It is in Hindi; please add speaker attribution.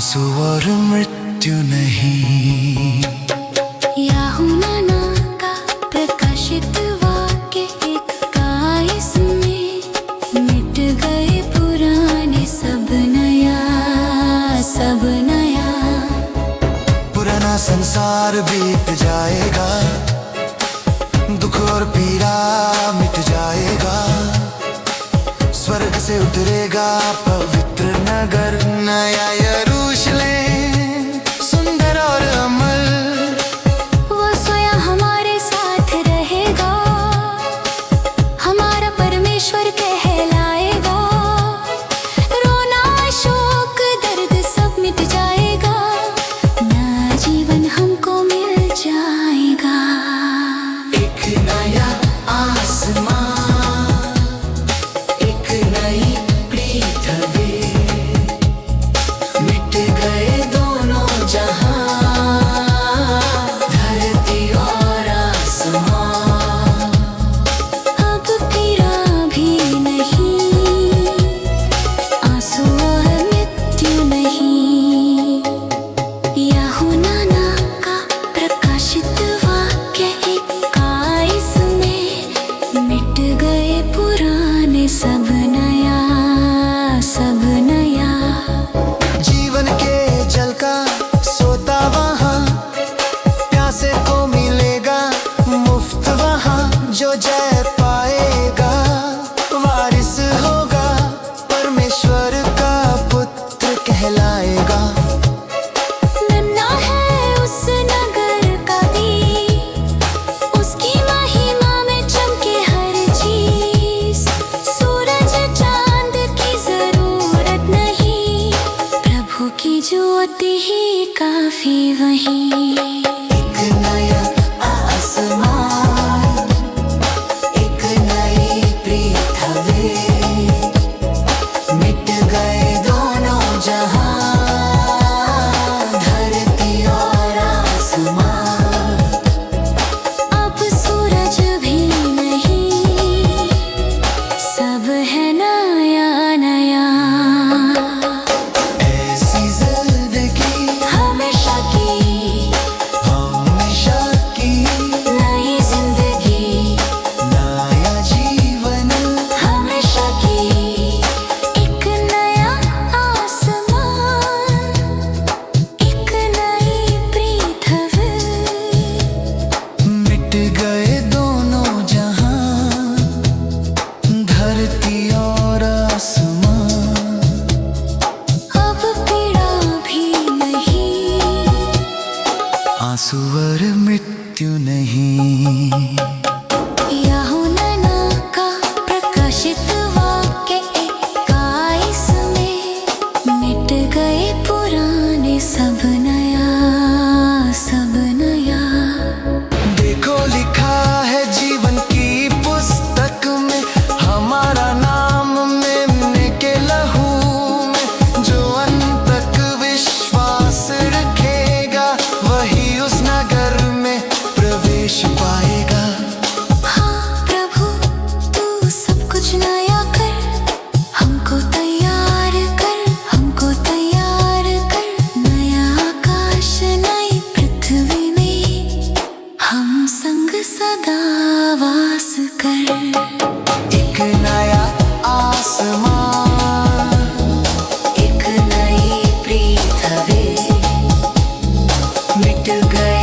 Speaker 1: आंसू और मृत्यु नहीं।
Speaker 2: याहुनाना का प्रकाशित वाक्य एक का इसमें मिट गए पुराने सब नया सब नया।
Speaker 1: पुराना संसार बीत जाएगा, दुख और पीड़ा मिट जाएगा, स्वर्ग से उतरेगा पवित्र नगर नया यरूशलेम, सुंदर और अमल।
Speaker 2: वो स्वयं हमारे साथ रहेगा, हमारा परमेश्वर कहलाएगा। रोना शोक दर्द सब मिट जाएगा, नया जीवन हमको मिल जाएगा।
Speaker 1: एक नया आसमां, एक नई पृथ्वी, मिट गए दोनों जहां, धरती और आसमां।
Speaker 2: अब पीड़ा भी नहीं, आंसू और मृत्यु नहीं। याहुनाना का प्रकाशित वाक्य इक्कीस में मिट गए पुराने सब नया सब नया।
Speaker 1: जीवन के जल का सोता वहां, प्यासे को मिलेगा मुफ्त वहां। जो जय पाएगा वारिस होगा, परमेश्वर का पुत्र कहलाएगा।
Speaker 2: नन्हा है उस नगर का दीप, उसकी महिमा में चमके हर चीज। सूरज चांद की जरूरत नहीं, प्रभु की ज्योति ही काफी वही।
Speaker 1: एक नया आसमान, एक नई पृथ्वी, मिट गए दोनों जहां, धरती और आसमां।
Speaker 2: अब सूरज भी नहीं, सब है नया नया।
Speaker 1: ऐसी जिंदगी
Speaker 2: हमेशा की
Speaker 1: हमेशा की,
Speaker 2: नई जिंदगी,
Speaker 1: नया जीवन,
Speaker 2: हमेशा की एक नया आसमान, एक नई पृथ्वी।
Speaker 1: मिट गए दोनों जहां, धरती और आसमां।
Speaker 2: अब पीड़ा भी नहीं,
Speaker 1: आंसू और मृत्यु नहीं।
Speaker 2: याहुनाना का प्रकाशित वाक्य इक्कीस में मिट गए पुराने सब नया सब नया।
Speaker 1: देखो लिखा है जीवन की पुस्तक में, हमारा नाम मेमने के लहू में। जो अंत तक विश्वास रखेगा, वही उस नगर में प्रवेश पाएगा।
Speaker 2: हाँ प्रभु, तू सब कुछ नया कर, हमको तैयार कर, हमको तैयार कर। नया आकाश नई पृथ्वी में हम संग सदा वास कर।
Speaker 1: एक नया आसमान,
Speaker 2: एक नई पृथ्वी,
Speaker 1: मिट गए